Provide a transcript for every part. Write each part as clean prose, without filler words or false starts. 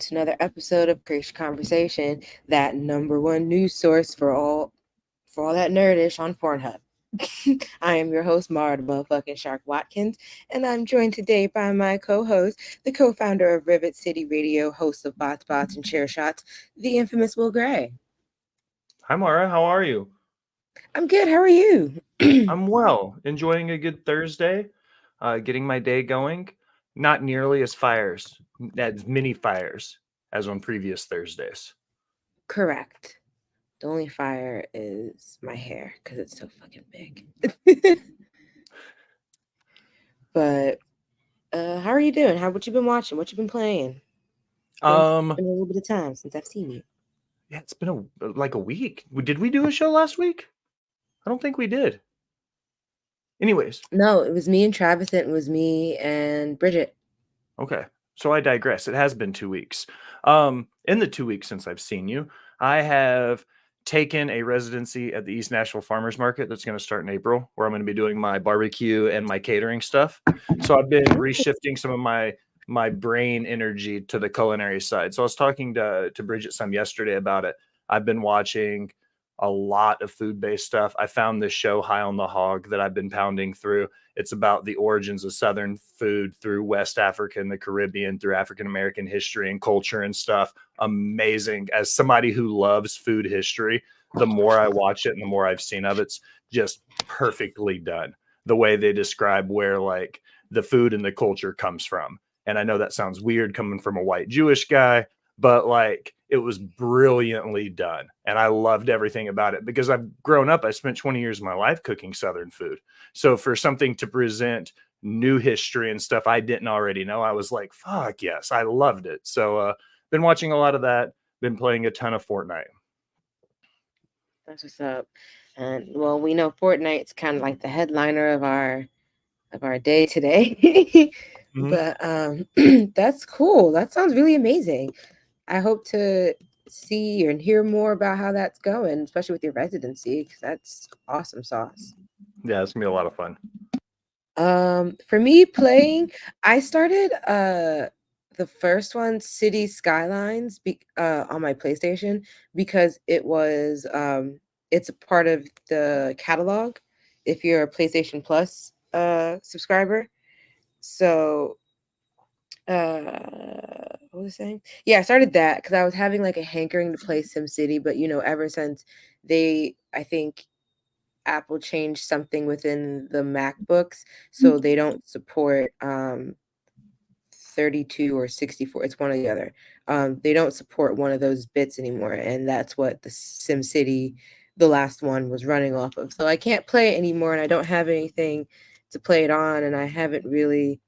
to another episode of Creatia Conversation, that number one news source for all that nerdish on Pornhub. I am your host, Mara the motherfucking Shark Watkins, and I'm joined today by my co-host, the co-founder of Rivet City Radio, host of Bots and Chair Shots, the infamous Will Gray. Hi, Mara. How are you? I'm good. How are you? I'm well. Enjoying a good Thursday. Getting my day going. Not nearly as many fires as on previous Thursdays. Correct. The only fire is my hair because it's so fucking big. But how are you doing? What you been watching? What you been playing? It's been a little bit of time since I've seen you. Yeah, it's been like a week. Did we do a show last week? I don't think we did. Anyways. No, it was me and Travis, and it was me and Bridget. Okay, so I digress. It has been 2 weeks. In the 2 weeks since I've seen you, I have taken a residency at the East Nashville Farmers Market that's going to start in April, where I'm going to be doing my barbecue and my catering stuff. So I've been reshifting some of my brain energy to the culinary side. So I was talking to Bridget some yesterday about it. I've been watching a lot of food-based stuff. I found this show, High on the Hog, that I've been pounding through. It's about the origins of Southern food through West Africa and the Caribbean, through African-American history and culture and stuff. Amazing. As somebody who loves food history, the more I watch it and the more I've seen of it's just perfectly done. The way they describe where like the food and the culture comes from. And I know that sounds weird coming from a white Jewish guy, but like it was brilliantly done. And I loved everything about it because I've grown up. I spent 20 years of my life cooking Southern food. So for something to present new history and stuff I didn't already know, I was like, fuck yes, I loved it. So been watching a lot of that, been playing a ton of Fortnite. That's what's up. And well, we know Fortnite's kind of like the headliner of our day today. But that's cool. That sounds really amazing. I hope to see and hear more about how that's going, especially with your residency, because that's awesome sauce. Yeah, it's gonna be a lot of fun. For me playing, I started the first one, City Skylines, on my PlayStation because it was it's a part of the catalog if you're a PlayStation Plus subscriber. So what was I saying? Yeah, I started that because I was having like a hankering to play SimCity, but ever since I think Apple changed something within the MacBooks, so they don't support 32 or 64. It's one or the other. They don't support one of those bits anymore, and that's what the SimCity, the last one, was running off of. So I can't play it anymore, and I don't have anything to play it on, and it hasn't really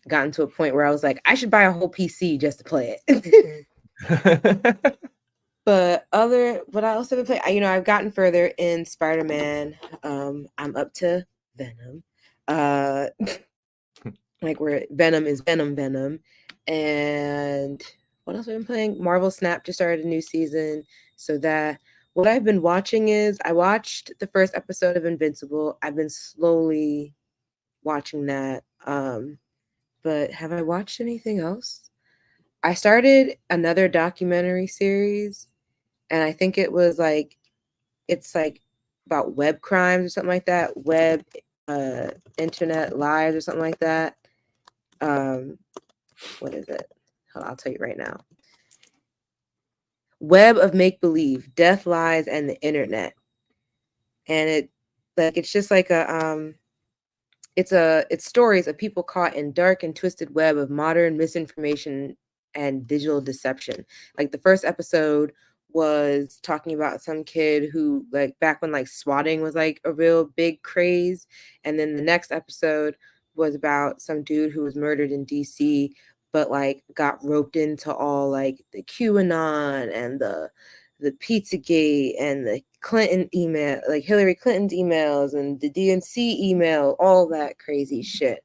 gotten to a point where I was like, I should buy a whole PC just to play it. But what I also play, I've gotten further in Spider-Man. I'm up to Venom. Like where Venom is Venom. And what else have I been playing? Marvel Snap just started a new season. So what I've been watching is I watched the first episode of Invincible. I've been slowly watching that. But have I watched anything else? I started another documentary series, and I think it's like about web crimes or something like that, web internet lies or something like that. What is it? I'll tell you right now. Web of Make Believe, Death, Lies, and the Internet. And it's just like it's stories of people caught in dark and twisted web of modern misinformation and digital deception. Like the first episode was talking about some kid who, like, back when like swatting was like a real big craze, and then the next episode was about some dude who was murdered in DC, but like got roped into all like the QAnon and the Pizzagate and the Clinton email, like Hillary Clinton's emails and the DNC email, all that crazy shit.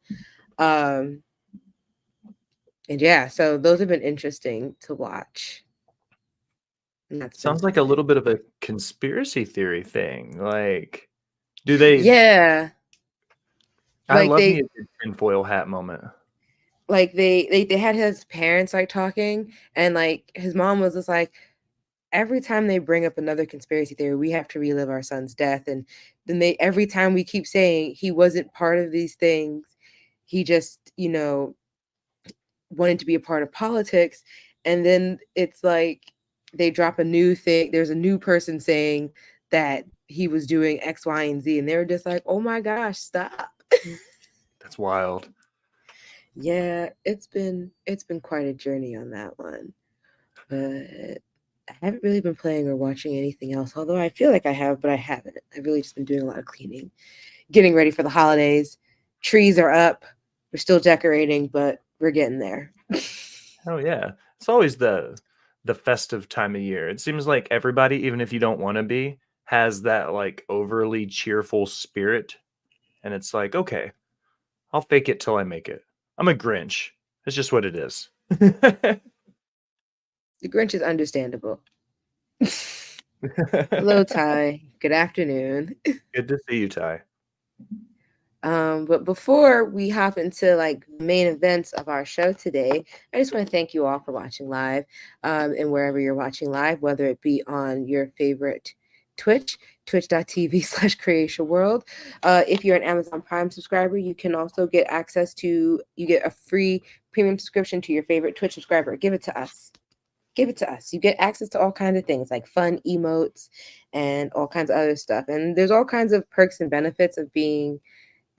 And yeah, so those have been interesting to watch. Sounds like a little bit of a conspiracy theory thing. Like, do they? Yeah. I love me a tinfoil hat moment. like they had his parents like talking, and like his mom was just like, every time they bring up another conspiracy theory, we have to relive our son's death. And then every time we keep saying he wasn't part of these things, he just, wanted to be a part of politics. And then it's like they drop a new thing. There's a new person saying that he was doing X, Y, and Z. And they're just like, oh my gosh, stop. That's wild. Yeah, it's been quite a journey on that one. But I haven't really been playing or watching anything else, although I feel like I have, but I haven't. I've really just been doing a lot of cleaning, getting ready for the holidays. Trees are up. We're still decorating, but we're getting there. Oh yeah. It's always the festive time of year. It seems like everybody, even if you don't want to be, has that like overly cheerful spirit. And it's like, okay, I'll fake it till I make it. I'm a Grinch. It's just what it is. The Grinch is understandable. Hello, Ty. Good afternoon. Good to see you, Ty. But before we hop into like the main events of our show today, I just want to thank you all for watching live, and wherever you're watching live, whether it be on your favorite Twitch, twitch.tv/Creatia World. If you're an Amazon Prime subscriber, you can also get you get a free premium subscription to your favorite Twitch subscriber. Give it to us. Give it to us. You get access to all kinds of things like fun emotes and all kinds of other stuff. And there's all kinds of perks and benefits of being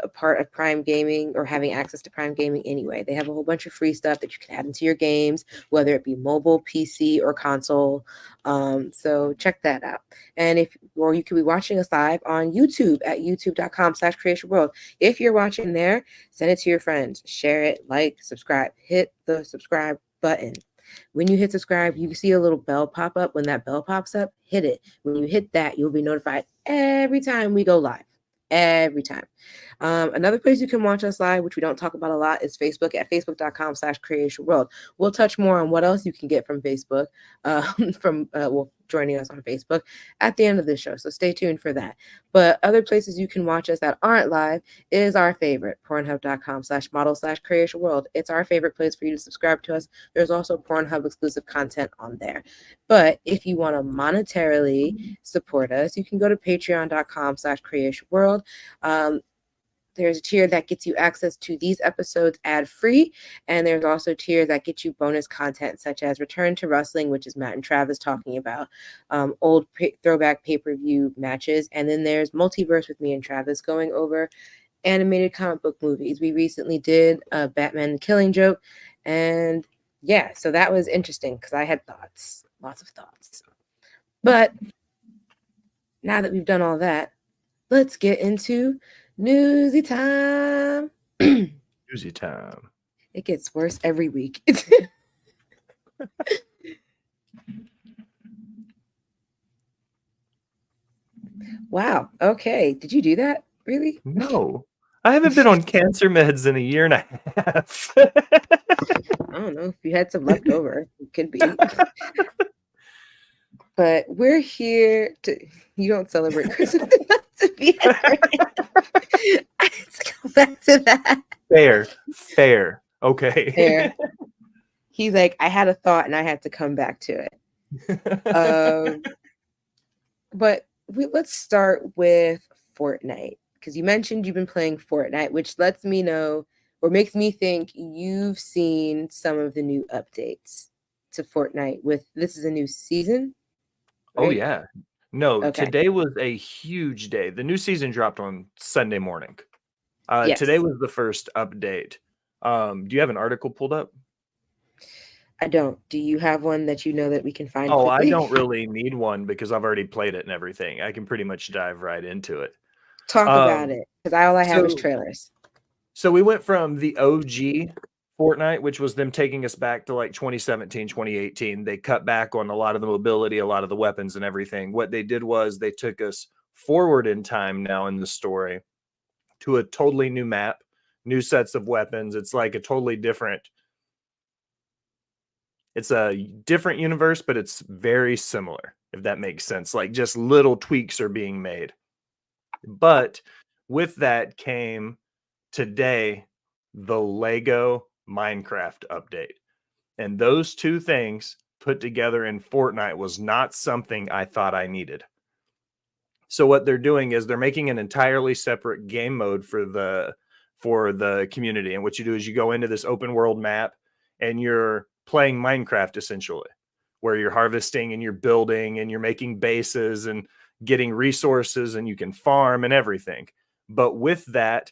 a part of Prime Gaming or having access to Prime Gaming anyway. They have a whole bunch of free stuff that you can add into your games, whether it be mobile, PC, or console. So check that out. And you could be watching us live on YouTube at youtube.com/Creatia World. If you're watching there, send it to your friends, share it, like, subscribe, hit the subscribe button. When you hit subscribe, you see a little bell pop up. When that bell pops up, hit it. When you hit that, you'll be notified every time we go live. Every time. Another place you can watch us live, which we don't talk about a lot, is Facebook at facebook.com/Creatia World. We'll touch more on what else you can get from Facebook, joining us on Facebook at the end of the show. So stay tuned for that. But other places you can watch us that aren't live is our favorite, pornhub.com/model/Creatia World. It's our favorite place for you to subscribe to us. There's also Pornhub exclusive content on there. But if you want to monetarily support us, you can go to patreon.com/Creatia World. There's a tier that gets you access to these episodes ad-free, and there's also tiers that get you bonus content such as Return to Wrestling, which is Matt and Travis talking about old throwback pay-per-view matches, and then there's Multiverse with me and Travis going over animated comic book movies. We recently did Batman the Killing Joke, and yeah, so that was interesting because I had thoughts, lots of thoughts. But now that we've done all that, let's get into Newsy time. Newsy time. It gets worse every week. Wow. Okay. Did you do that? Really? No. I haven't been on cancer meds in a year and a half. I don't know if you had some left over. It could be. But we're here to. You don't celebrate Christmas enough to be. I have to go back to that. Fair. Okay. Fair. He's like, I had a thought and I had to come back to it. But let's start with Fortnite, because you mentioned you've been playing Fortnite, which lets me know or makes me think you've seen some of the new updates to Fortnite. This is a new season, right? Oh yeah. No, Okay. today was a huge day. The new season dropped on Sunday morning. Yes. Today was the first update. Do you have an article pulled up? I don't. Do you have one that you know that we can find Oh, quickly? I don't really need one because I've already played it and everything. I can pretty much dive right into it. Talk about it, because all I have is So trailers. So we went from the OG Fortnite, which was them taking us back to like 2017, 2018. They cut back on a lot of the mobility, a lot of the weapons and everything. What they did was they took us forward in time now in the story to a totally new map, new sets of weapons. It's like a totally different. It's a different universe, but it's very similar, if that makes sense. Like just little tweaks are being made. But with that came today the Lego Minecraft update. And those two things put together in Fortnite was not something I thought I needed. So what they're doing is they're making an entirely separate game mode for the community. And what you do is you go into this open world map and you're playing Minecraft essentially, where you're harvesting and you're building and you're making bases and getting resources and you can farm and everything. But with that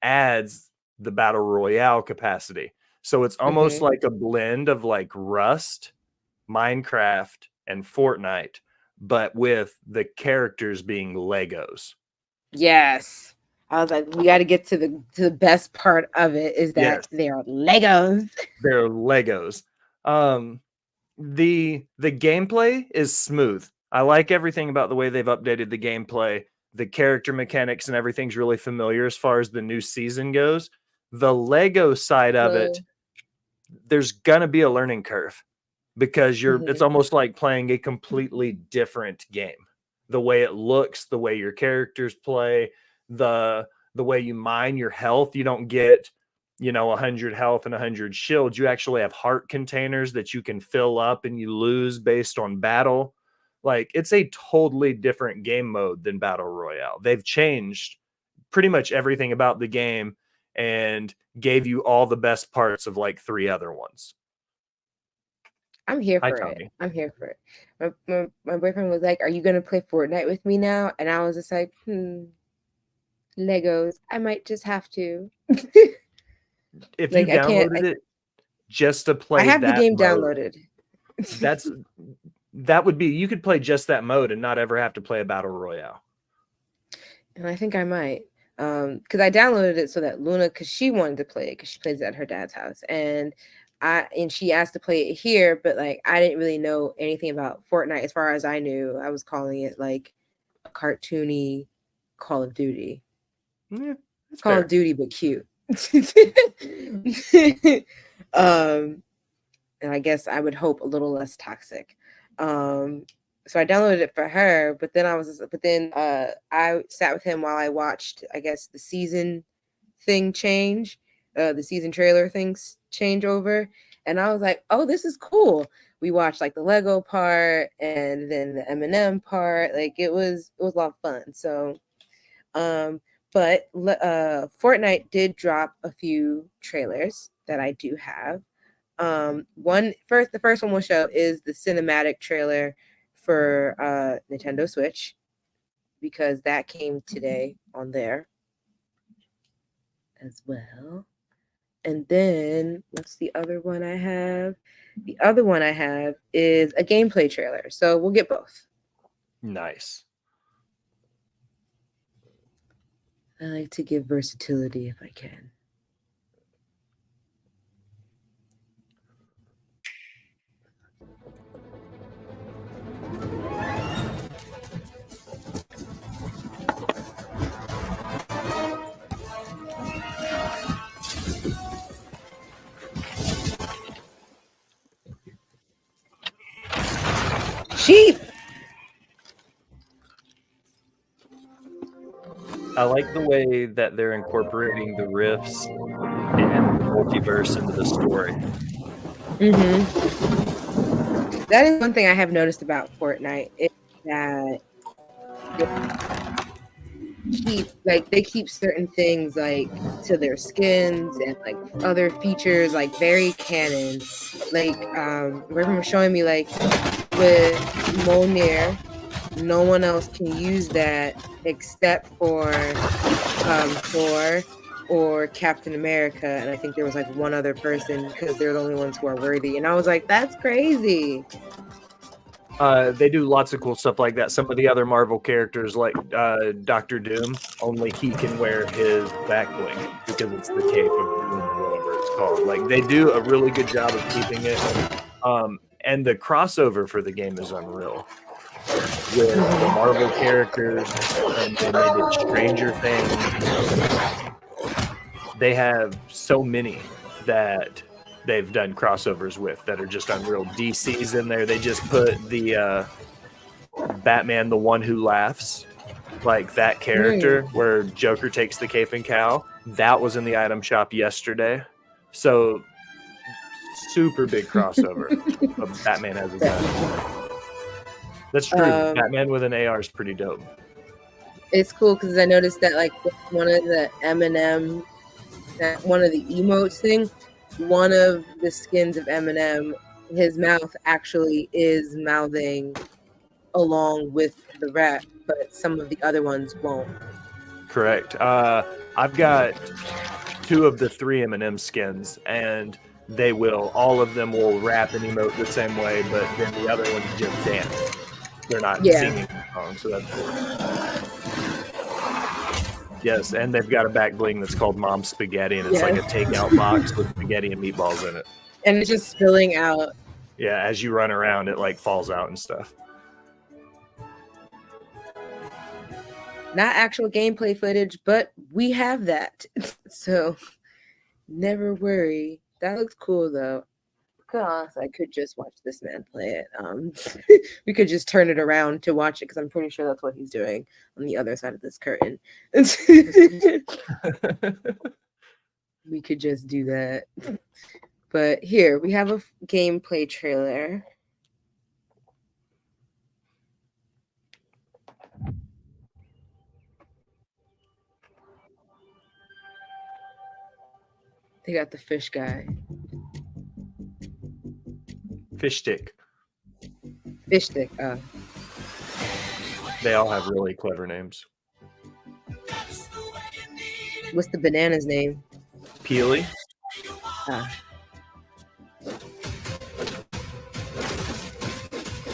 adds the battle royale capacity. So it's almost like a blend of like Rust, Minecraft, and Fortnite, but with the characters being Legos. Yes. I was like, we got to get to the best part of it is that they're Legos. They're Legos. The gameplay is smooth. I like everything about the way they've updated the gameplay. The character mechanics and everything's really familiar as far as the new season goes. The Lego side of it, there's gonna be a learning curve because it's almost like playing a completely different game. The way it looks, the way your characters play, the way you mine your health. You don't get 100 health and 100 shields. You actually have heart containers that you can fill up and you lose based on battle. Like, it's a totally different game mode than Battle Royale. They've changed pretty much everything about the game and gave you all the best parts of like 3 other ones. I'm here for it. I'm here for it. My boyfriend was like, "Are you gonna play Fortnite with me now?" And I was just like, Legos. I might just have to. If like, you downloaded it just to play, I have the game mode, downloaded. That would be, you could play just that mode and not ever have to play a battle royale. And I think I might, because I downloaded it so that Luna, because she wanted to play it because she plays it at her dad's house, and she asked to play it here, but like I didn't really know anything about Fortnite. As far as I knew, I was calling it like a cartoony Call of Duty. Yeah, Call of Duty, but cute. And I guess I would hope a little less toxic. So I downloaded it for her, but then I sat with him while I watched, I guess, the season thing change, the season trailer things change over, and I was like, oh, this is cool. We watched like the Lego part and then the M&M part. Like it was a lot of fun. So but Fortnite did drop a few trailers that I do have. The first one we'll show is the cinematic trailer for Nintendo Switch, because that came today on there as well. And then what's the other one I have? The other one I have is a gameplay trailer. So we'll get both. Nice. I like to give versatility if I can. Sheep. I like the way that they're incorporating the rifts and the multiverse into the story. That is one thing I have noticed about Fortnite, is that they keep certain things like to their skins and like other features like very canon. Like remember showing me like with Mjolnir, no one else can use that except for Thor or Captain America, and I think there was like one other person because they're the only ones who are worthy. And I was like, that's crazy. They do lots of cool stuff like that. Some of the other Marvel characters, like Doctor Doom, only he can wear his back bling because it's the cape of Doom or whatever it's called. Like, they do a really good job of keeping it. And the crossover for the game is unreal. With the Marvel characters, and then they did Stranger Things. They have so many that they've done crossovers with that are just unreal. DC's in there. They just put the Batman, the One Who Laughs, like that character where Joker takes the cape and cowl. That was in the item shop yesterday. So super big crossover of Batman has a gun. That's true. Batman with an AR is pretty dope. It's cool because I noticed that like one of the Eminem, one of the emotes thing, one of the skins of Eminem, his mouth actually is mouthing along with the rap, but some of the other ones won't. Correct. I've got 2 of the 3 Eminem skins, and they will. All of them will rap and emote the same way, but then the other ones just dance. They're not singing the song, so that's cool. Yes, and they've got a back bling that's called Mom Spaghetti, and it's like a takeout box with spaghetti and meatballs in it. And it's just spilling out. Yeah, as you run around, it like falls out and stuff. Not actual gameplay footage, but we have that. So never worry. That looks cool though. Gosh, I could just watch this man play it. We could just turn it around to watch it because I'm pretty sure that's what he's doing on the other side of this curtain. We could just do that. But here we have a gameplay trailer. They got the fish guy. Fish stick. Fish stick. They all have really clever names. What's the banana's name? Peely.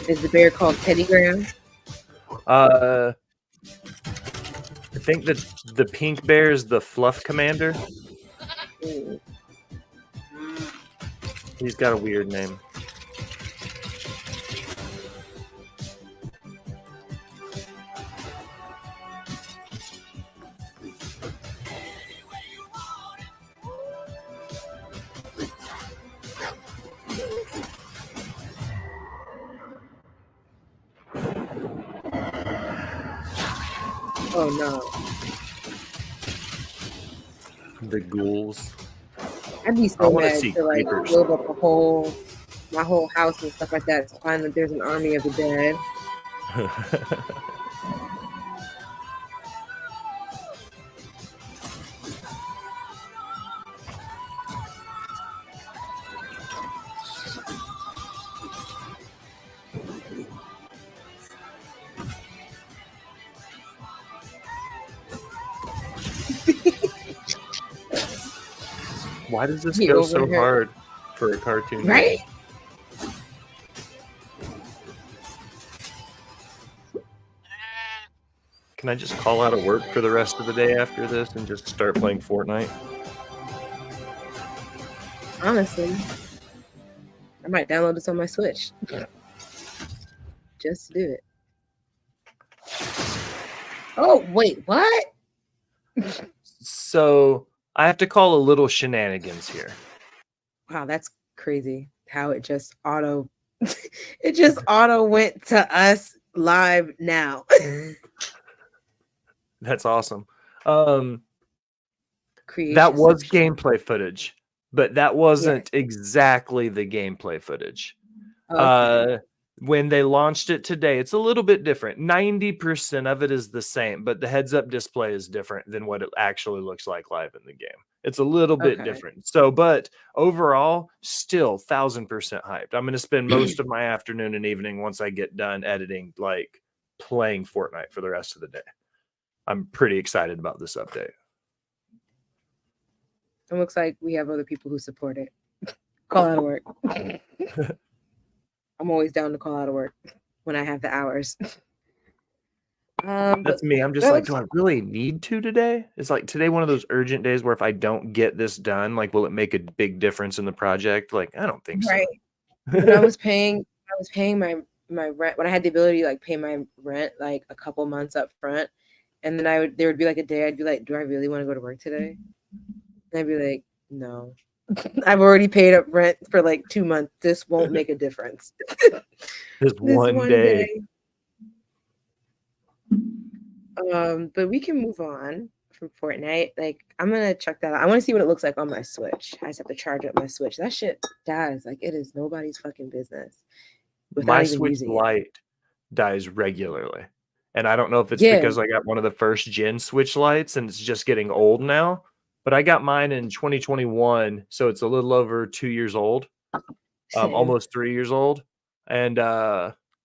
Is the bear called Teddy Graham? I think that the pink bear is the Fluff Commander. He's got a weird name. Oh no. The ghouls. I'd be so mad to like build up my whole house and stuff like that to find that there's an army of the dead. Why does this go so hard for a cartoon? Right? Can I just call out of work for the rest of the day after this and just start playing Fortnite? Honestly, I might download this on my Switch. Just to do it. Oh, wait, what? So I have to call a little shenanigans here. Wow, that's crazy how it just auto went to us live now. That's awesome. Creatia that was section. gameplay footage, but that wasn't exactly the gameplay footage. Okay. When they launched it today, it's a little bit different. 90% of it is the same, but the heads-up display is different than what it actually looks like live in the game. It's a little bit different. So, but overall, still 1000% hyped. I'm going to spend most of my afternoon and evening once I get done editing, like playing Fortnite for the rest of the day. I'm pretty excited about this update. It looks like we have other people who support it. Call out of work. I'm always down to call out of work when I have the hours. That's me. I'm just like, do I really need to today? It's like today one of those urgent days where if I don't get this done, like, will it make a big difference in the project? Like, I don't think so. Right. When I was paying my rent, when I had the ability to like pay my rent like a couple months up front, and then there would be like a day I'd be like, do I really want to go to work today? And I'd be like, no. I've already paid up rent for like 2 months. This won't make a difference. This one day. But we can move on from Fortnite. Like, I'm gonna check that out. I want to see what it looks like on my Switch. I just have to charge up my Switch. That shit dies. Like, it is nobody's fucking business without My even Switch using it. Lite dies regularly. And I don't know if it's Yeah. because I got one of the first gen Switch Lites and it's just getting old now, but I got mine in 2021, so it's a little over 2 years old, Same. almost 3 years old. And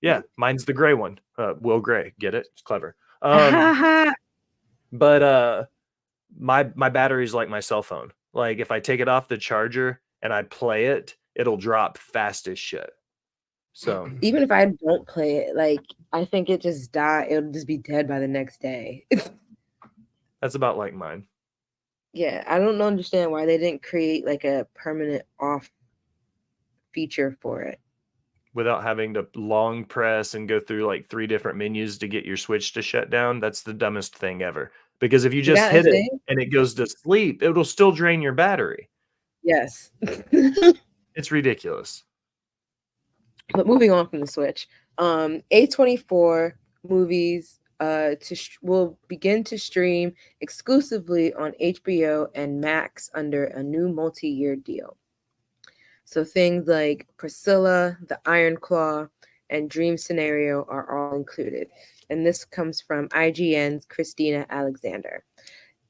yeah, mine's the gray one. Will Gray, get it? It's clever. But my battery's like my cell phone. Like if I take it off the charger and I play it, it'll drop fast as shit. So Even if I don't play it, like, I think it just die. It'll just be dead by the next day. that's about like mine. Yeah, I don't understand why they didn't create like a permanent off feature for it. Without having to long press and go through like 3 different menus to get your Switch to shut down, that's the dumbest thing ever. Because if you You just got a hit it thing? and it goes to sleep, it'll still drain your battery. Yes. It's ridiculous. But moving on from the Switch, A24 movies will begin to stream exclusively on HBO and Max under a new multi-year deal. So things like Priscilla, The Iron Claw, and Dream Scenario are all included. And this comes from IGN's Christina Alexander.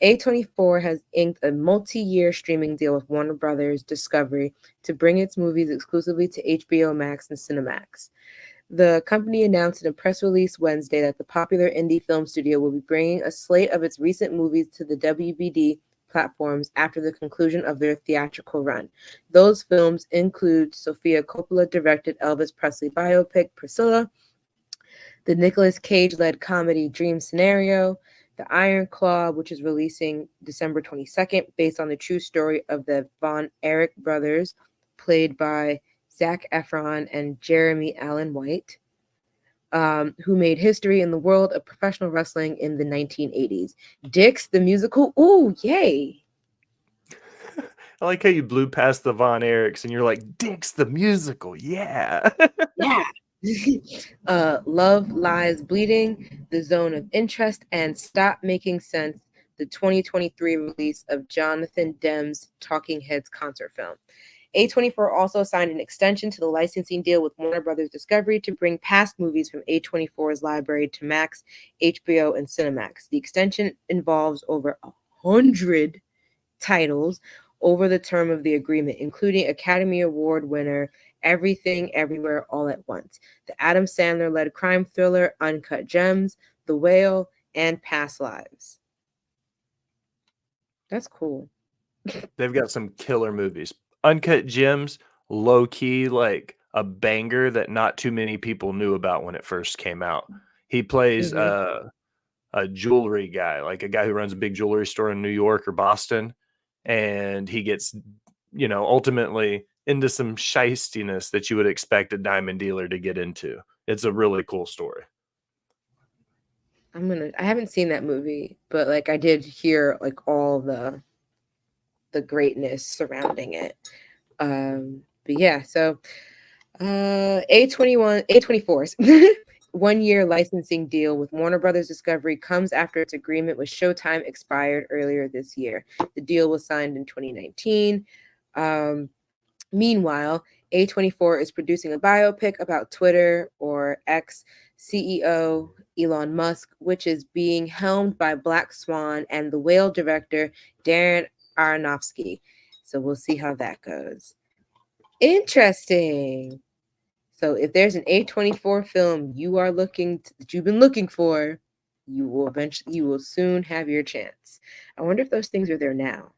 A24 has inked a multi-year streaming deal with Warner Brothers Discovery to bring its movies exclusively to HBO Max and Cinemax. The company announced in a press release Wednesday that the popular indie film studio will be bringing a slate of its recent movies to the WBD platforms after the conclusion of their theatrical run. Those films include Sofia Coppola-directed Elvis Presley biopic Priscilla, the Nicolas Cage-led comedy Dream Scenario, The Iron Claw, which is releasing December 22nd, based on the true story of the Von Erich brothers, played by Zac Efron and Jeremy Allen White, who made history in the world of professional wrestling in the 1980s. Dix, the musical, ooh, yay. I like how you blew past the Von Erichs and you're like, Dix the musical, yeah. Yeah. Love Lies Bleeding, The Zone of Interest, and Stop Making Sense, the 2023 release of Jonathan Demme's Talking Heads concert film. A24 also signed an extension to the licensing deal with Warner Brothers Discovery to bring past movies from A24's library to Max, HBO, and Cinemax. The extension involves over 100 titles over the term of the agreement, including Academy Award winner Everything Everywhere All at Once, the Adam Sandler-led crime thriller Uncut Gems, The Whale, and Past Lives. That's cool. They've got some killer movies. Uncut Gems, low key, like a banger that not too many people knew about when it first came out. He plays a jewelry guy, like a guy who runs a big jewelry store in New York or Boston, and he gets, ultimately into some shistiness that you would expect a diamond dealer to get into. It's a really cool story. I haven't seen that movie, but like I did hear like all the greatness surrounding it. But yeah, so A24's 1-year licensing deal with Warner Brothers Discovery comes after its agreement with Showtime expired earlier this year. The deal was signed in 2019. Meanwhile, A24 is producing a biopic about Twitter or X CEO Elon Musk, which is being helmed by Black Swan and The Whale director Darren Aronofsky. So we'll see how that goes. Interesting. So if there's an A24 film that you've been looking for, you will soon have your chance. I wonder if those things are there now.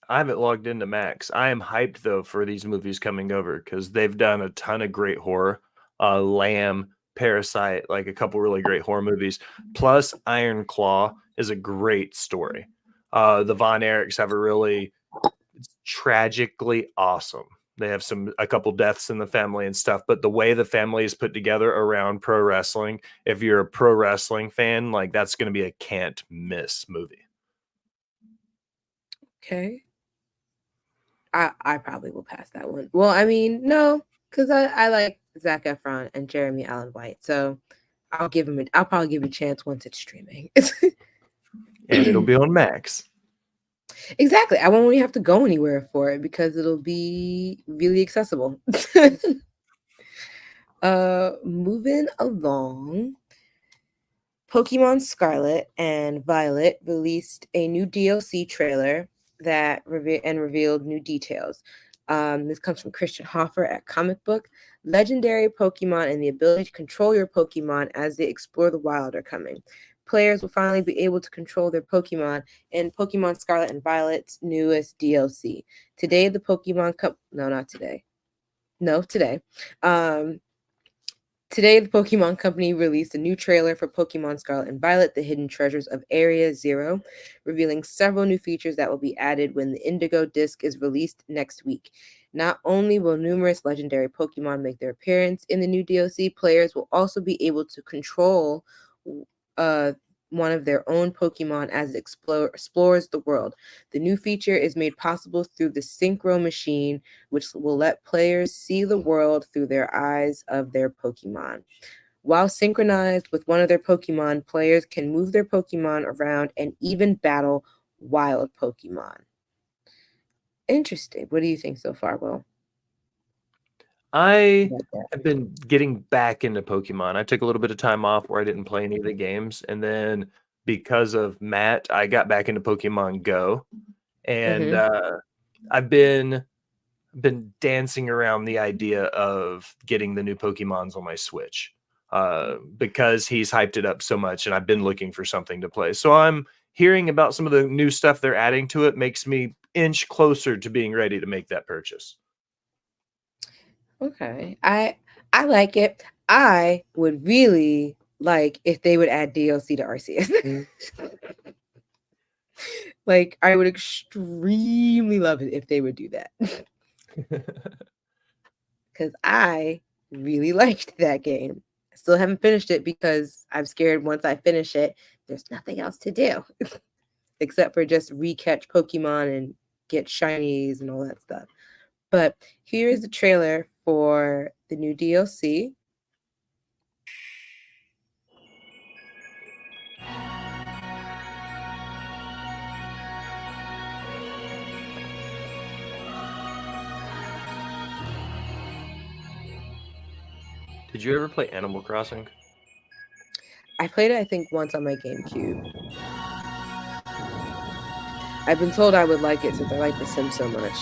I haven't logged into Max. I am hyped though for these movies coming over because they've done a ton of great horror. Lamb, Parasite, like a couple really great horror movies. Plus, Iron Claw is a great story. The Von Erichs have it's tragically awesome. They have a couple deaths in the family and stuff, but the way the family is put together around pro wrestling, if you're a pro wrestling fan, like that's going to be a can't miss movie. Okay. I probably will pass that one. Well, I mean, no, because I like Zac Efron and Jeremy Allen White, so I'll probably give it a chance once it's streaming. And it'll be on Max. Exactly. I won't really have to go anywhere for it because it'll be really accessible. Moving along. Pokemon Scarlet and Violet released a new DLC trailer that revealed new details. This comes from Christian Hoffer at Comic Book. Legendary Pokemon and the ability to control your Pokemon as they explore the wild are coming. Players will finally be able to control their Pokemon in Pokemon Scarlet and Violet's newest DLC. Today, the Pokemon Cup. No, not today. No, today. Today, the Pokemon Company released a new trailer for Pokemon Scarlet and Violet, The Hidden Treasures of Area Zero, revealing several new features that will be added when the Indigo Disc is released next week. Not only will numerous legendary Pokemon make their appearance in the new DLC, players will also be able to control one of their own Pokemon as it explores the world. The new feature is made possible through the Synchro Machine, which will let players see the world through their eyes of their Pokemon. While synchronized with one of their Pokemon, players can move their Pokemon around and even battle wild Pokemon. Interesting. What do you think so far, Will? I have been getting back into Pokemon. I took a little bit of time off where I didn't play any of the games. And then because of Matt, I got back into Pokemon Go. And I've been dancing around the idea of getting the new Pokemons on my Switch because he's hyped it up so much, and I've been looking for something to play. So I'm hearing about some of the new stuff they're adding to it makes me inch closer to being ready to make that purchase. Okay. I like it. I would really like if they would add DLC to RCS. Like, I would extremely love it if they would do that. Because I really liked that game. I still haven't finished it because I'm scared once I finish it, there's nothing else to do except for just recatch Pokemon and get shinies and all that stuff. But here is the trailer for the new DLC. Did you ever play Animal Crossing? I played it, I think, once on my GameCube. I've been told I would like it since I like The Sims so much.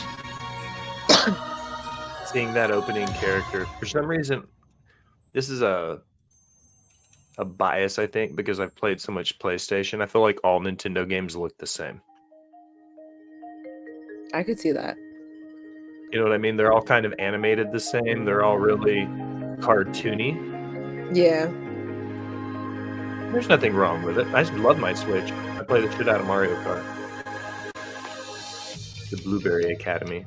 Seeing that opening character, for some reason, this is a bias, I think, because I've played so much PlayStation. I feel like all Nintendo games look the same. I could see that. You know what I mean? They're all kind of animated the same. They're all really cartoony. Yeah. There's nothing wrong with it. I just love my Switch. I play the shit out of Mario Kart. The Blueberry Academy.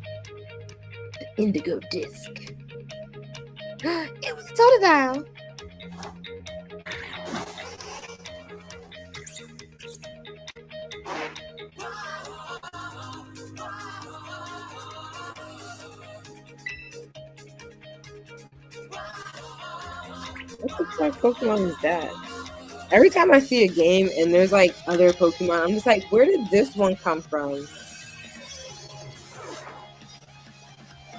The Indigo Disc. It was a Totodile. What the fuck Pokemon is that? Every time I see a game and there's like other Pokemon, I'm just like, where did this one come from?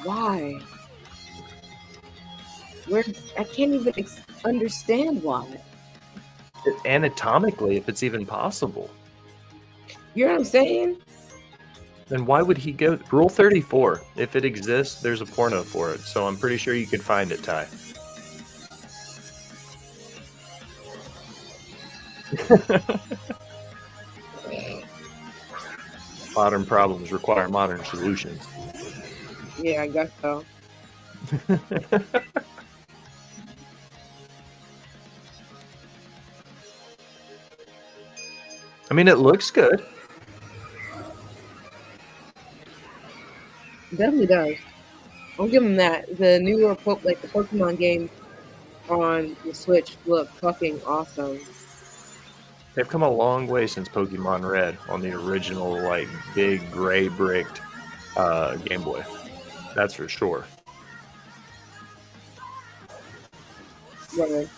Why? I can't even understand why. Anatomically, if it's even possible. You know what I'm saying? Then why would he go? Rule 34. If it exists, there's a porno for it. So I'm pretty sure you could find it, Ty. Modern problems require modern solutions. Yeah, I guess so. I mean, it looks good. It definitely does. I'll give them that. The newer the Pokemon games on the Switch look fucking awesome. They've come a long way since Pokemon Red on the original, like, big gray bricked Game Boy. That's for sure. Right.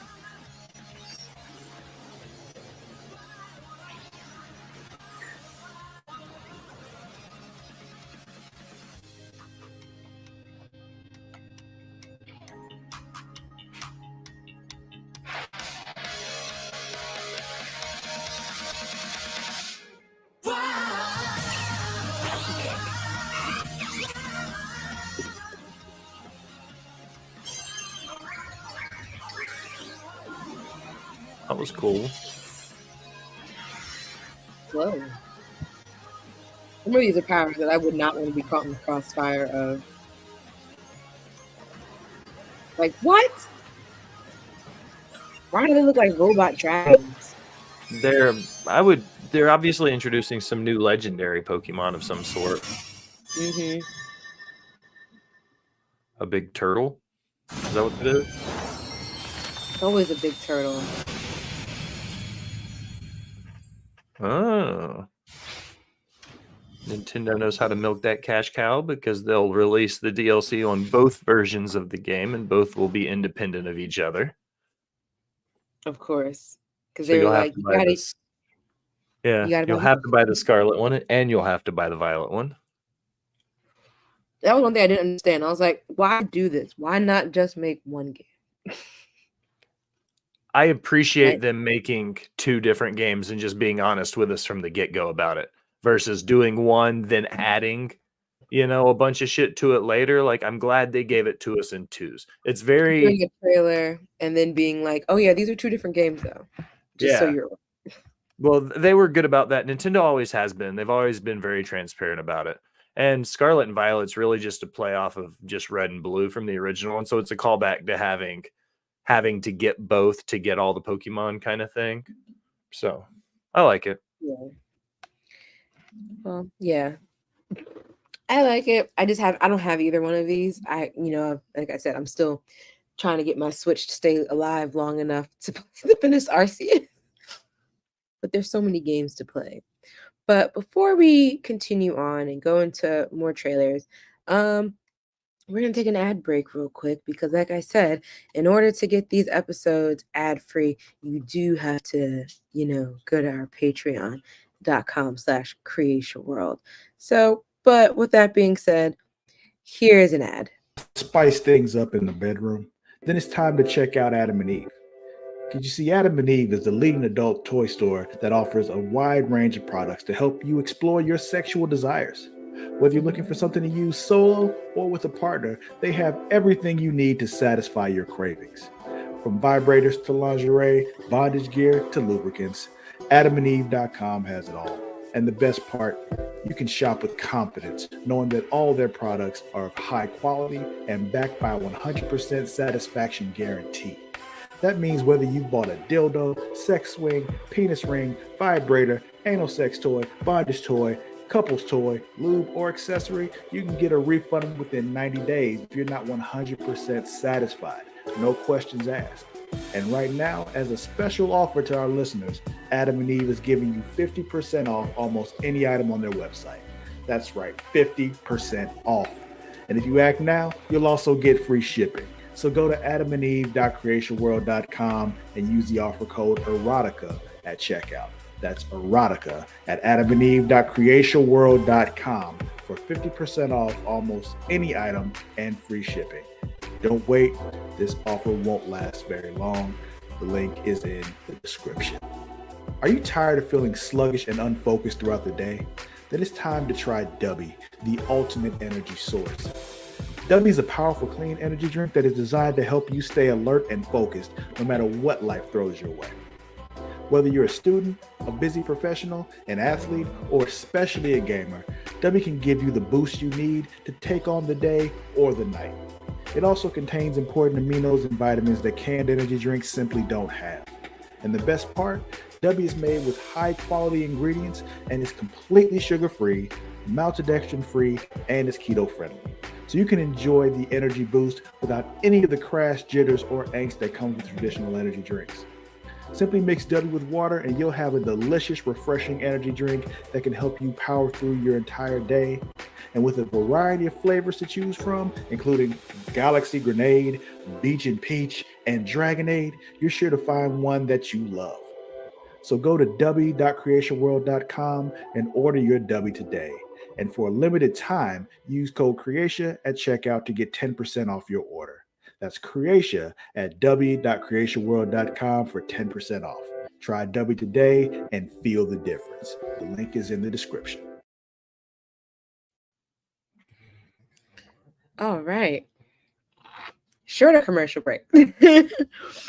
That was cool. Whoa. Some of these are powers that I would not want to be caught in the crossfire of. Like, what? Why do they look like robot dragons? They're obviously introducing some new legendary Pokemon of some sort. Mm-hmm. A big turtle? Is that what it is? Always a big turtle. Oh. Nintendo knows how to milk that cash cow because they'll release the DLC on both versions of the game and both will be independent of each other. Of course. Because So they were you'll have like, to you buy gotta, this. Yeah, you gotta you'll buy have to buy the scarlet one and you'll have to buy the violet one. That was one thing I didn't understand. I was like, why do this? Why not just make one game? I appreciate Right. them making two different games and just being honest with us from the get-go about it versus doing one, then adding, a bunch of shit to it later. Like, I'm glad they gave it to us in twos. It's very, Doing a trailer and then being like, oh yeah, these are two different games though. Just so yeah. you're Well, they were good about that. Nintendo always has been. They've always been very transparent about it. And Scarlet and Violet's really just a play off of just Red and Blue from the original. And so it's a callback to having to get both to get all the Pokemon kind of thing. So I like it. Yeah. Well, yeah. I like it. I don't have either one of these. Like I said, I'm still trying to get my Switch to stay alive long enough to finish Arceus. But there's so many games to play. But before we continue on and go into more trailers, we're going to take an ad break real quick because, like I said, in order to get these episodes ad-free, you do have to, go to our patreon.com/creationworld. So, but with that being said, here's an ad. Spice things up in the bedroom, then it's time to check out Adam and Eve. Because you see, Adam and Eve is the leading adult toy store that offers a wide range of products to help you explore your sexual desires. Whether you're looking for something to use solo or with a partner, they have everything you need to satisfy your cravings. From vibrators to lingerie, bondage gear to lubricants, AdamandEve.com has it all. And the best part, you can shop with confidence, knowing that all their products are of high quality and backed by a 100% satisfaction guarantee. That means whether you bought a dildo, sex swing, penis ring, vibrator, anal sex toy, bondage toy, couples toy, lube, or accessory, you can get a refund within 90 days if you're not 100% satisfied. No questions asked. And right now, as a special offer to our listeners, Adam and Eve is giving you 50% off almost any item on their website. That's right, 50% off. And if you act now, you'll also get free shipping. So go to adamandeve.creationworld.com and use the offer code erotica at checkout. That's erotica at adamandeve.creationworld.com for 50% off almost any item and free shipping. Don't wait. This offer won't last very long. The link is in the description. Are you tired of feeling sluggish and unfocused throughout the day? Then it's time to try Dubby, the ultimate energy source. Dubby is a powerful, clean energy drink that is designed to help you stay alert and focused no matter what life throws your way. Whether you're a student, a busy professional, an athlete, or especially a gamer, Dubby can give you the boost you need to take on the day or the night. It also contains important aminos and vitamins that canned energy drinks simply don't have. And the best part, Dubby is made with high-quality ingredients and is completely sugar-free, maltodextrin-free, and is keto-friendly. So you can enjoy the energy boost without any of the crash, jitters, or angst that comes with traditional energy drinks. Simply mix Dubby with water and you'll have a delicious, refreshing energy drink that can help you power through your entire day. And with a variety of flavors to choose from, including Galaxy Grenade, Beach and Peach, and Dragonade, you're sure to find one that you love. So go to dubby.creationworld.com and order your Dubby today. And for a limited time, use code Creatia at checkout to get 10% off your order. That's Creatia at dubby.creationworld.com for 10% off. Try Dubby today and feel the difference. The link is in the description. All right. shorter commercial break.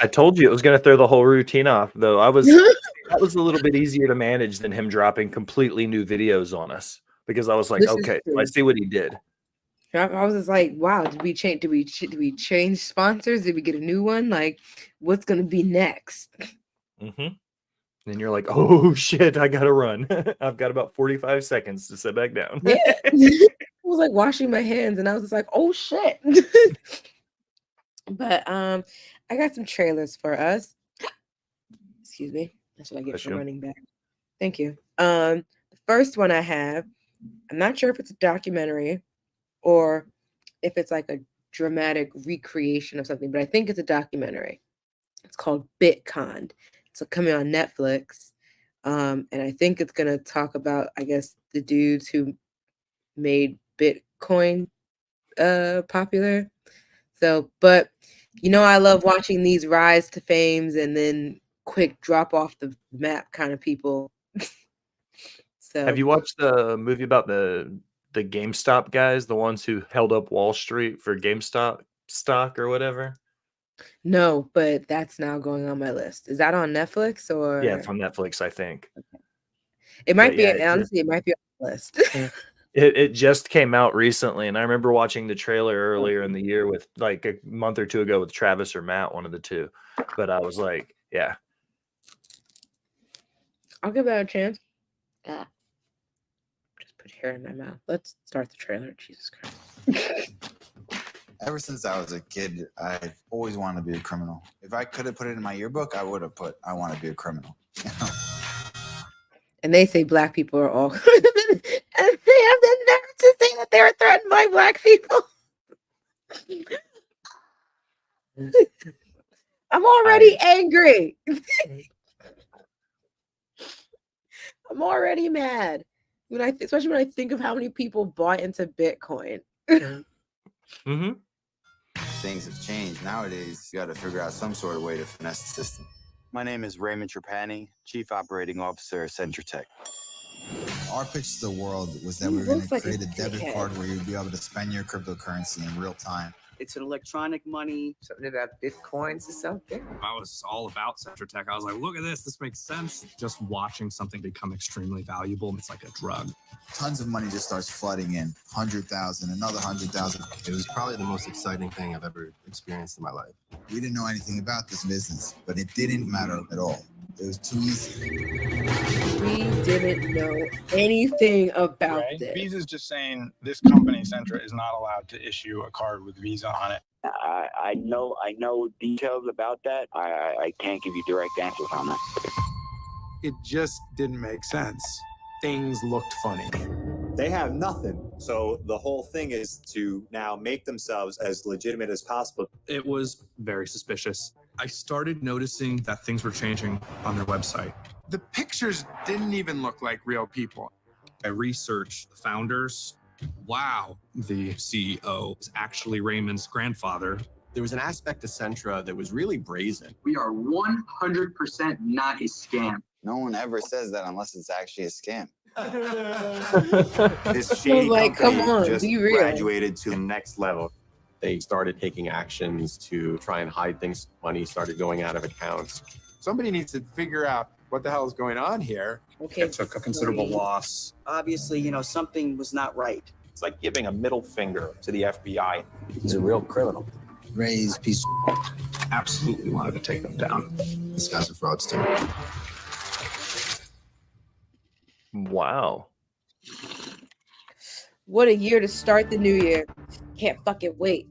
I told you it was going to throw the whole routine off, though. That was a little bit easier to manage than him dropping completely new videos on us, because I was like, This is okay, true. I see what he did. I was just like, wow, did we change? Did we change sponsors? Did we get a new one? Like, what's gonna be next? And you're like, oh shit, I gotta run. I've got about 45 seconds to sit back down. Yeah, I was like washing my hands, and I was just like, oh shit. But I got some trailers for us. Excuse me, that's what I get for running back. Thank you. The first one I have, I'm not sure if it's a documentary or if it's like a dramatic recreation of something, but I think it's a documentary. It's called BitCon. It's coming on Netflix. And I think it's going to talk about, I guess, the dudes who made Bitcoin popular. So, but you know, I love watching these rise to fames and then quick drop off the map kind of people. So, have you watched the movie about the GameStop guys, the ones who held up Wall Street for GameStop stock or whatever? No, but that's now going on my list. Is that on Netflix or? Yeah, it's on Netflix, I think. Okay. It might But be, yeah, honestly, it might be on the list. It just came out recently, and I remember watching the trailer earlier in the year with like a month or two ago with Travis or Matt, one of the two. But I was like, yeah. I'll give that a chance. Just put hair in my mouth. Let's start the trailer. Jesus Christ. Ever since I was a kid, I've always wanted to be a criminal. If I could have put it in my yearbook, I would have put, I want to be a criminal. And they say black people are all, and they have the nerve to say that they were threatened by black people. I'm already angry. I'm already mad. Especially when I think of how many people bought into Bitcoin. Things have changed. Nowadays, you got to figure out some sort of way to finesse the system. My name is Raymond Trapani, Chief Operating Officer at Centratech. Our pitch to the world was that we were going to create a debit card where you'd be able to spend your cryptocurrency in real time. It's an electronic money. Something about Bitcoins or something. I was all about Centratech. I was like, look at this. This makes sense. Just watching something become extremely valuable. It's like a drug. Tons of money just starts flooding in. 100,000, another 100,000. It was probably the most exciting thing I've ever experienced in my life. We didn't know anything about this business, but it didn't matter at all. It was too easy. We didn't know anything about this. Visa's just saying this company, Centra, is not allowed to issue a card with Visa on it. I know details about that. I can't give you direct answers on that. It just didn't make sense. Things looked funny. They have nothing. So the whole thing is to now make themselves as legitimate as possible. It was very suspicious. I started noticing that things were changing on their website. The pictures didn't even look like real people. I researched the founders. Wow, the CEO is actually Raymond's grandfather. There was an aspect to Centra that was really brazen. We are 100% not a scam. No one ever says that unless it's actually a scam. This shady like, company come on, just be real. graduated to the next level. They started taking actions to try and hide things. Money started going out of accounts. Somebody needs to figure out what the hell is going on here. Okay. It took a considerable loss. Obviously, something was not right. It's like giving a middle finger to the FBI. He's a real criminal. Ray's piece. Absolutely wanted to take them down. This guy's a fraudster. Wow. What a year to start the new year. Can't fucking wait.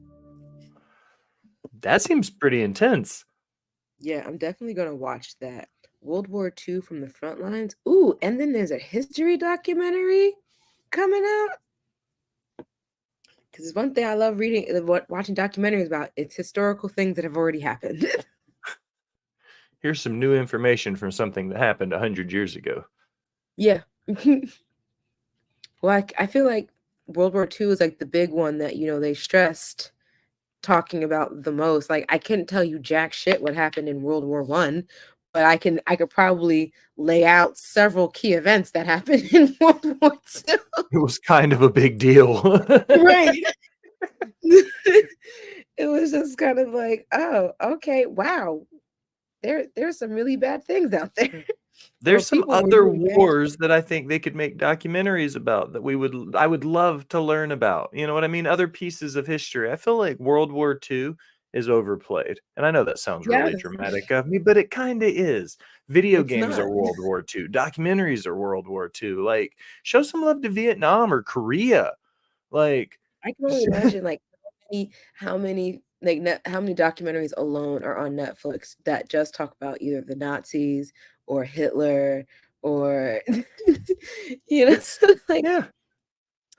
That seems pretty intense. Yeah, I'm definitely going to watch that. World War II from the front lines. Ooh, and then there's a history documentary coming out. Because it's one thing I love reading, watching documentaries about. It's historical things that have already happened. Here's some new information from something that happened 100 years ago. Yeah. Well, I feel like World War II is like the big one that, they stressed talking about the most. Like, I couldn't tell you jack shit what happened in World War I, but I could probably lay out several key events that happened in World War II. It was kind of a big deal. Right. It was was just kind of like, oh, okay, wow. There's some really bad things out there. There's some people were other doing bad wars that I think they could make documentaries about that I would love to learn about. You know what I mean? Other pieces of history. I feel like World War II is overplayed. And I know that sounds really Yes. dramatic of me, but it kind of is. Video It's games are not. World War II. Documentaries are World War II. Like, show some love to Vietnam or Korea. Like, I can only imagine like how many how many documentaries alone are on Netflix that just talk about either the Nazis or Hitler or like yeah.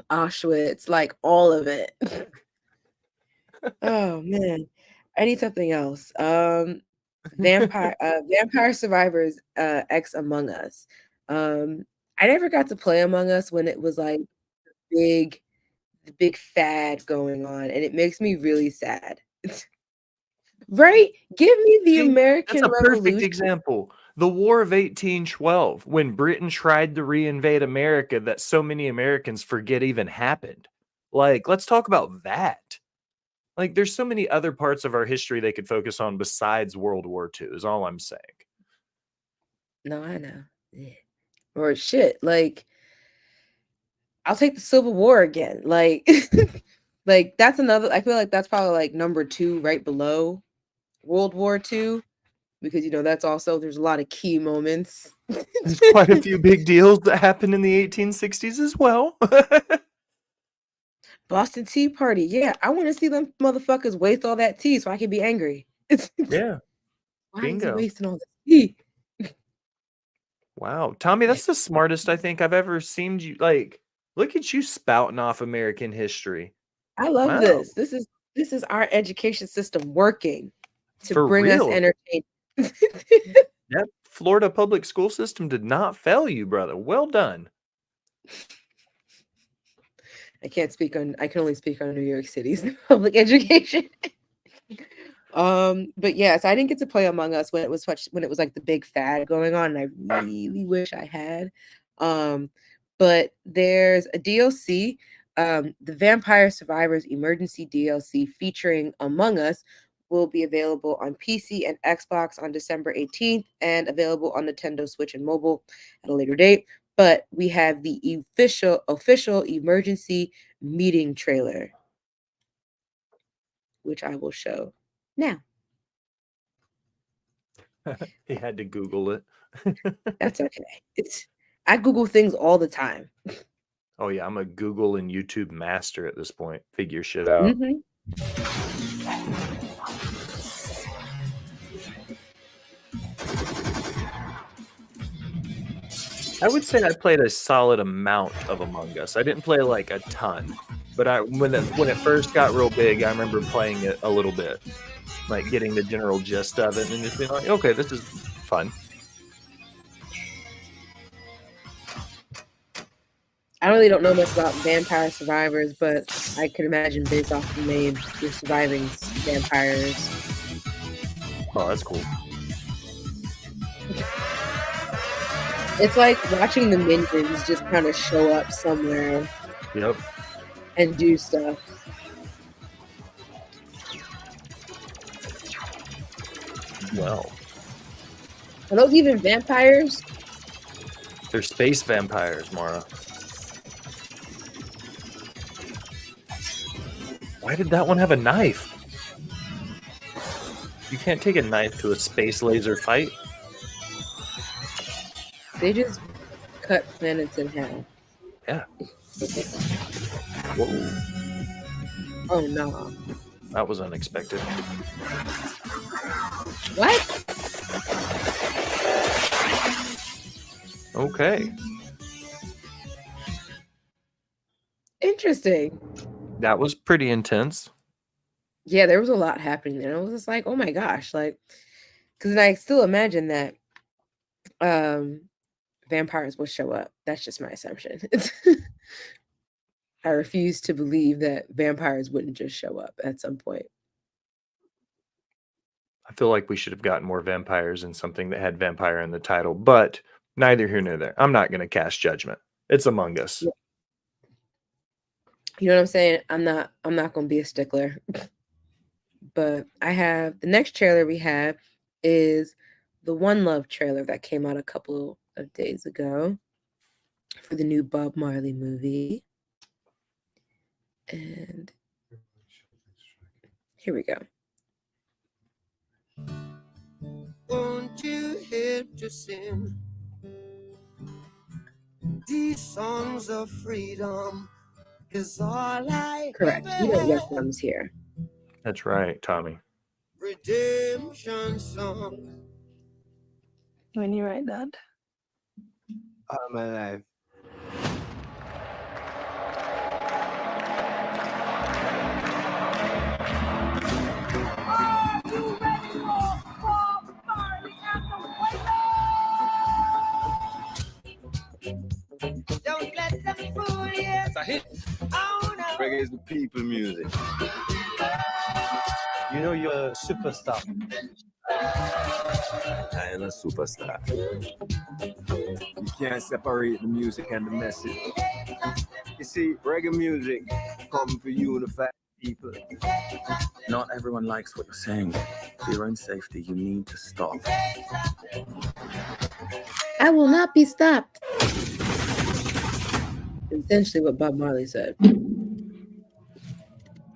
Auschwitz, like all of it. Oh man. I need something else. Vampire Survivors X Among Us. I never got to play Among Us when it was like big the big fad going on, and it makes me really sad. Right? Give me the See, that's American a perfect Revolution. example. The War of 1812, when Britain tried to reinvade America that so many Americans forget even happened. Like, let's talk about that. Like, there's so many other parts of our history they could focus on besides World War II, is all I'm saying. No, I know. Yeah. Or shit, like I'll take the Civil War again. Like like that's another I feel like that's probably like number 2 right below World War II because that's also there's a lot of key moments. There's quite a few big deals that happened in the 1860s as well. Boston Tea Party. Yeah, I want to see them motherfuckers waste all that tea so I can be angry. Yeah. Why is he Bingo. wasting all this tea? Wow. Tommy, that's the smartest I think I've ever seen you. Like, look at you spouting off American history. I love Wow. this. This is our education system working to For bring us real. entertainment. That Florida public school system did not fail you, brother. Well done. I can only speak on New York City's public education. But yeah, so I didn't get to play Among Us when it was like the big fad going on, and I really wish I had. But there's a DLC, the Vampire Survivors Emergency DLC featuring Among Us will be available on PC and Xbox on December 18th and available on Nintendo Switch and mobile at a later date. But we have the official emergency meeting trailer, which I will show now. He had to Google it. That's okay. I Google things all the time. Oh yeah, I'm a Google and YouTube master at this point. Figure shit out. Mm-hmm. I would say I played a solid amount of Among Us. I didn't play like a ton, but when it first got real big, I remember playing it a little bit, like getting the general gist of it, and just being like, okay, this is fun. I really don't know much about Vampire Survivors, but I can imagine based off the name, you're surviving vampires. Oh, that's cool. It's like watching the minions just kind of show up somewhere. Yep. And do stuff. Well. Are those even vampires? They're space vampires, Mara. Why did that one have a knife? You can't take a knife to a space laser fight. They just cut planets in half. Yeah. Whoa. Oh no. That was unexpected. What? Okay. Interesting. That was pretty intense. Yeah, there was a lot happening there. I was just like, oh my gosh, like, because I still imagine that vampires will show up. That's just my assumption. I refuse to believe that vampires wouldn't just show up at some point. I feel like we should have gotten more vampires in something that had vampire in the title, but neither here nor there. I'm not going to cast judgment. It's Among Us. Yeah. You know what I'm saying? I'm not going to be a stickler. But I have the next trailer we have is the One Love trailer that came out a couple of days ago for the new Bob Marley movie. And here we go. Won't you help to sing these songs of freedom? Is all I Correct. You know Yes Mom's here. That's right, Tommy. redemption songs. When you write that. I'm alive. Don't let them fool you. It's a hit. Oh, no. Reggae is the people music. You know you're a superstar. I am a superstar. You can't separate the music and the message. You see, reggae music comes to unify people. Not everyone likes what you're saying. For your own safety, you need to stop. I will not be stopped. Essentially what Bob Marley said. On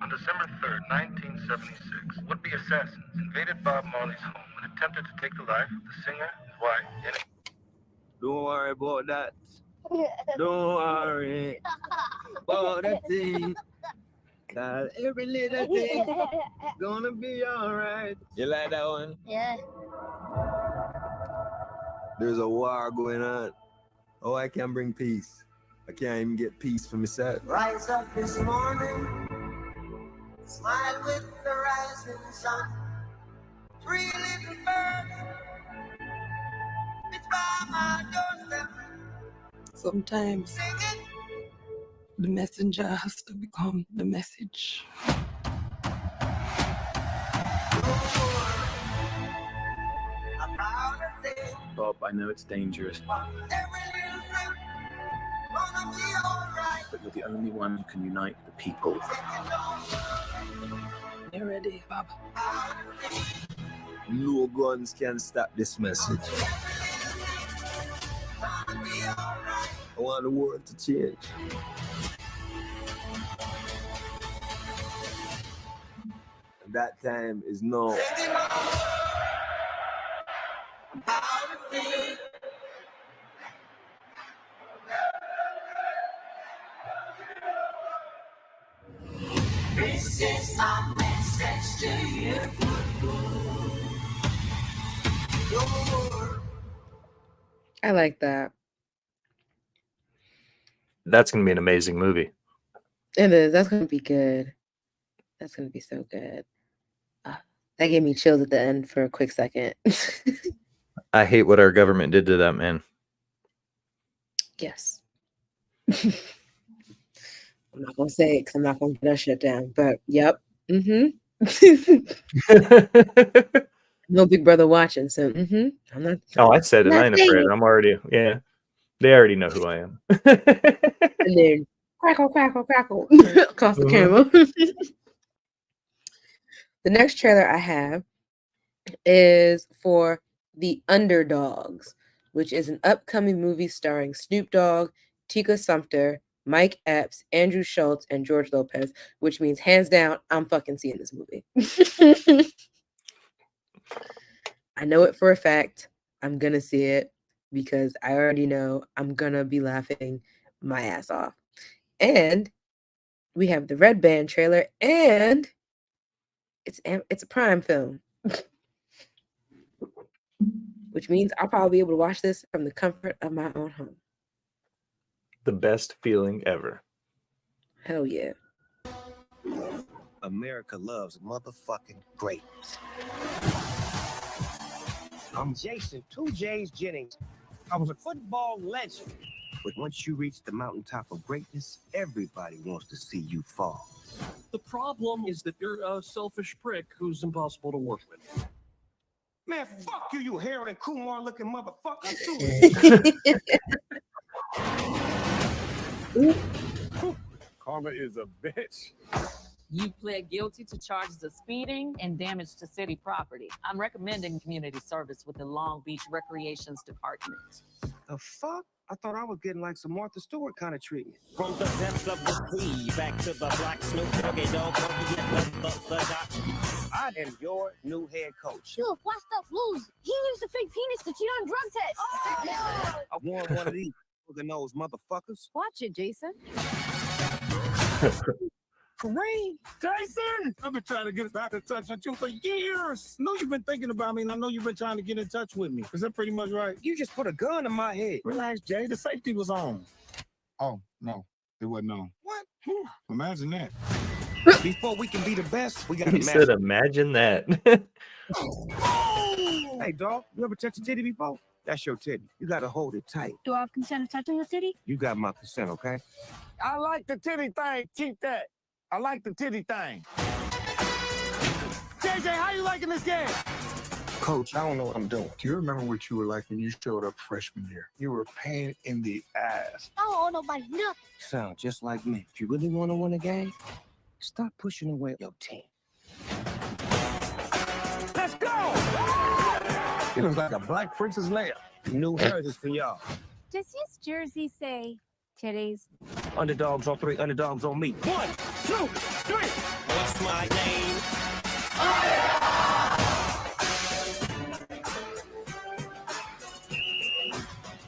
December 3rd, 1976, would-be assassins invaded Bob Marley's home and attempted to take the life of the singer, his wife, and Don't worry about that. Don't worry about that thing. Cause every little thing gonna be alright. You like that one? Yeah. There's a war going on. Oh, I can bring peace. I can't even get peace for myself. Rise up this morning, smile with the rising sun. Three little birds, it's by my doorstep. Sometimes the messenger has to become the message. Bob, I know it's dangerous, but you're the only one who can unite the people. You ready, Bob? No guns can stop this message. I want the world to change. And that time is now. This is our message to you. I like that. That's going to be an amazing movie. It is. That's going to be good. That's going to be so good. That gave me chills at the end for a quick second. I hate what our government did to that man. Yes. I'm not going to say it because I'm not going to get us shut down. But, yep. No Big Brother watching, so I'm not. Oh, I said it. I ain't afraid. it. I'm already, yeah. They already know who I am. And then crackle, crackle, crackle across the camera. The next trailer I have is for The Underdogs, which is an upcoming movie starring Snoop Dogg, Tika Sumpter, Mike Epps, Andrew Schultz, and George Lopez, which means hands down, I'm fucking seeing this movie. I know it for a fact. I'm going to see it because I already know I'm going to be laughing my ass off. And we have the Red Band trailer, and it's a Prime film, which means I'll probably be able to watch this from the comfort of my own home. The best feeling ever. Hell yeah. America loves motherfucking greatness. I'm Jason, 2J's Jennings. I was a football legend. But once you reach the mountaintop of greatness, everybody wants to see you fall. The problem is that you're a selfish prick who's impossible to work with. Man, fuck you, you Harold and Kumar looking motherfucker. Karma is a bitch. You pled guilty to charges of speeding and damage to city property. I'm recommending community service with the Long Beach Recreations Department. The fuck? I thought I was getting like some Martha Stewart kind of treatment. From the depths of the sea, back to the black Snoop Doggy Dogg, I am your new head coach. You a washed up loser. He used a fake penis to cheat on drug tests. I want one of these nose motherfuckers. Watch it, Jason. Kareem, Jason, I've been trying to get back in touch with you for years. I know you've been thinking about me, and I know you've been trying to get in touch with me. Is that pretty much right? You just put a gun in my head. Relax, Jay. The safety was on. Oh, no, it wasn't on. What? Imagine that. Before we can be the best, we gotta He said, imagine that. Hey, dog, you ever touched a titty before? That's your titty. You gotta hold it tight. Do I have consent to touching your titty? You got my consent, okay? I like the titty thing. Keep that. I like the titty thing. JJ, how you liking this game? Coach, I don't know what I'm doing. Do you remember what you were like when you showed up freshman year? You were a pain in the ass. I don't owe nobody nothing. Sound just like me. If you really want to win a game, stop pushing away your team. Let's go! It looks like a Black Princess Leia. New jerseys for y'all. Does his jersey say titties? Underdogs on 3, underdogs on me. 1, 2, 3. What's my name?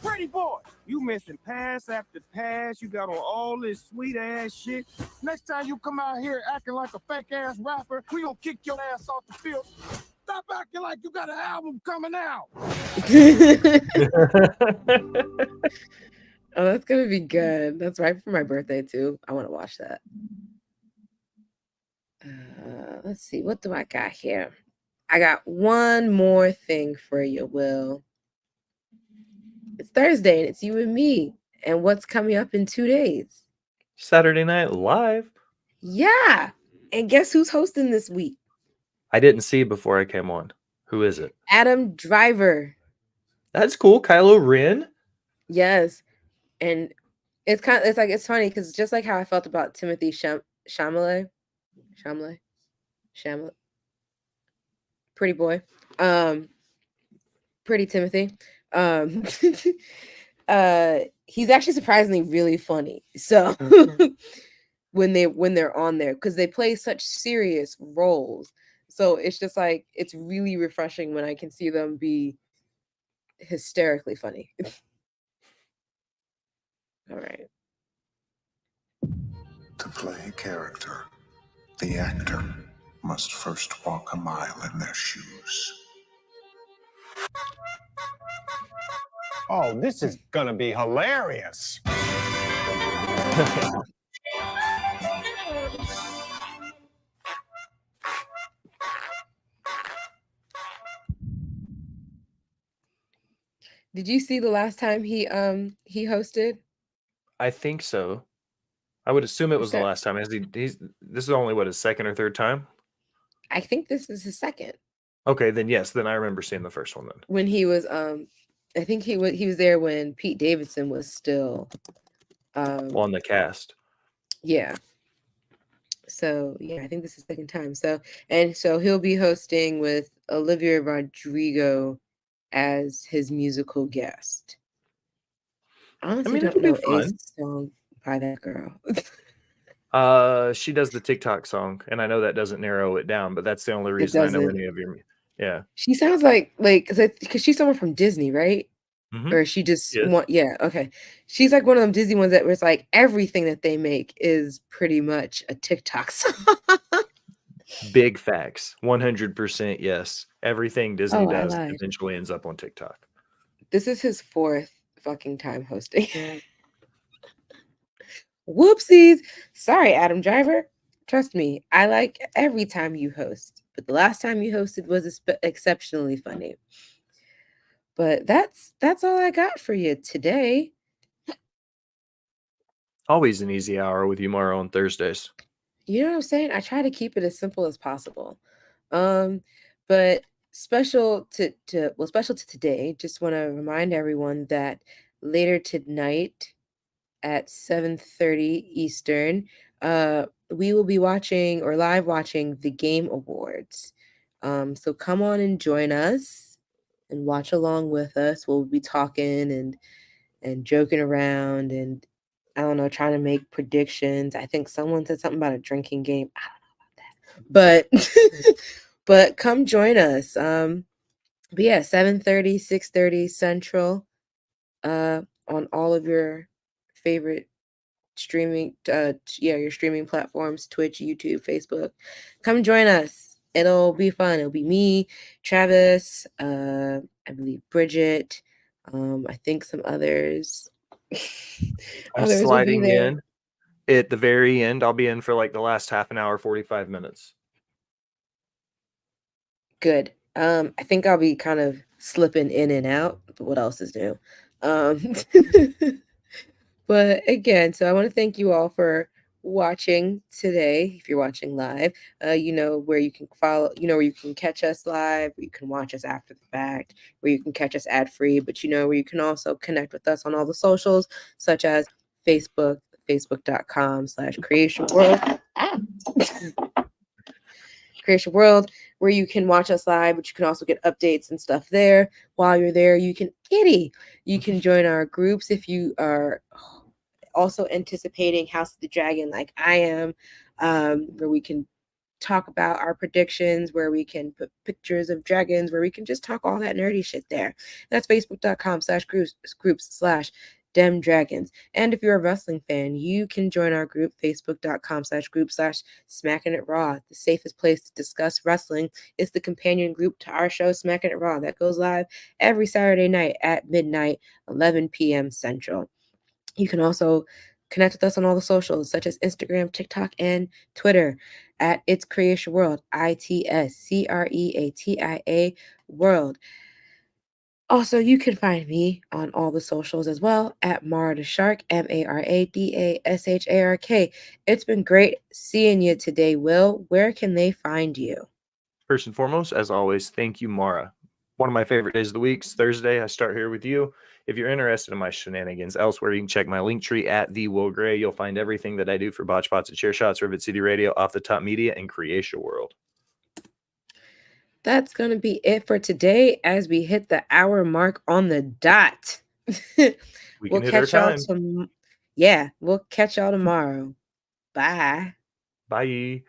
Pretty boy, you missing pass after pass. You got on all this sweet ass shit. Next time you come out here acting like a fake ass rapper, we gonna kick your ass off the field. Stop acting like you got an album coming out. Oh, that's gonna be good. That's right for my birthday too. I want to watch that. Let's see. What do I got here? I got one more thing for you, Will. It's Thursday and it's you and me. And what's coming up in 2 days? Saturday Night Live. Yeah. And guess who's hosting this week? I didn't see before I came on. Who is it? Adam Driver. That's cool. Kylo Ren. Yes. And it's funny because just like how I felt about Timothy Chalamet. Pretty boy. Pretty Timothy. He's actually surprisingly really funny. So when they're on there, because they play such serious roles. So it's just like it's really refreshing when I can see them be hysterically funny. All right. To play a character, the actor must first walk a mile in their shoes. Oh, this is gonna be hilarious. Did you see the last time he hosted? I think so. I would assume it was the last time. This is only what, his second or third time? I think this is his second. Okay, then yes, then I remember seeing the first one then. When he was I think he was there when Pete Davidson was still on the cast. Yeah. So yeah, I think this is the second time. So he'll be hosting with Olivia Rodrigo as his musical guest. I honestly don't know a song by that girl. She does the TikTok song, and I know that doesn't narrow it down, but that's the only reason I know any of your. Yeah. She sounds like because she's someone from Disney, right? Mm-hmm. Or she just okay. She's like one of them Disney ones that was like everything that they make is pretty much a TikTok song. Big facts. 100% yes. Everything Disney does eventually ends up on TikTok. This is his 4th fucking time hosting. Whoopsies. Sorry, Adam Driver. Trust me, I like every time you host, but the last time you hosted was exceptionally funny. But that's all I got for you today. Always an easy hour with you, Mara, on Thursdays. You know what I'm saying? I try to keep it as simple as possible. But special to today, just want to remind everyone that later tonight at 7:30 Eastern, we will be watching or live watching the Game Awards. So come on and join us and watch along with us. We'll be talking and joking around and I don't know, trying to make predictions. I think someone said something about a drinking game. I don't know about that. But come join us. But yeah, 7:30, 6:30 Central, on all of your favorite streaming your streaming platforms, Twitch, YouTube, Facebook. Come join us. It'll be fun. It'll be me, Travis, I believe Bridget, I think some others. I'm Others will be sliding there. in at the very end. I'll be in for like the last half an hour, 45 minutes. Good. I think I'll be kind of slipping in and out, but what else is new? But again, so I want to thank you all for watching today. If you're watching live, you know where you can follow, you know where you can catch us live, where you can watch us after the fact, where you can catch us ad free, but you know where you can also connect with us on all the socials, such as Facebook, facebook.com/Creatia World. Creatia World, where you can watch us live, but you can also get updates and stuff there. While you're there, you can join our groups if you are also anticipating House of the Dragon like I am, where we can talk about our predictions, where we can put pictures of dragons, where we can just talk all that nerdy shit there. That's facebook.com/groups/Dem Dragons. And if you're a wrestling fan, you can join our group, facebook.com/group/Smacking It Raw. The safest place to discuss wrestling is the companion group to our show, Smacking It Raw, that goes live every Saturday night at midnight, 11 p.m. Central. You can also connect with us on all the socials, such as Instagram, TikTok, and Twitter at It's Creatia World, ITSCREATIA World. Also, you can find me on all the socials as well at Mara the Shark, MARADASHARK. It's been great seeing you today, Will. Where can they find you? First and foremost, as always, thank you, Mara. One of my favorite days of the week is Thursday. I start here with you. If you're interested in my shenanigans elsewhere, you can check my link tree at the Will Gray. You'll find everything that I do for Botch Pots and Chair Shots, Rivet City Radio, Off the Top Media, and Creatia World. That's going to be it for today as we hit the hour mark on the dot. We'll catch y'all we'll catch y'all tomorrow. Bye. Bye.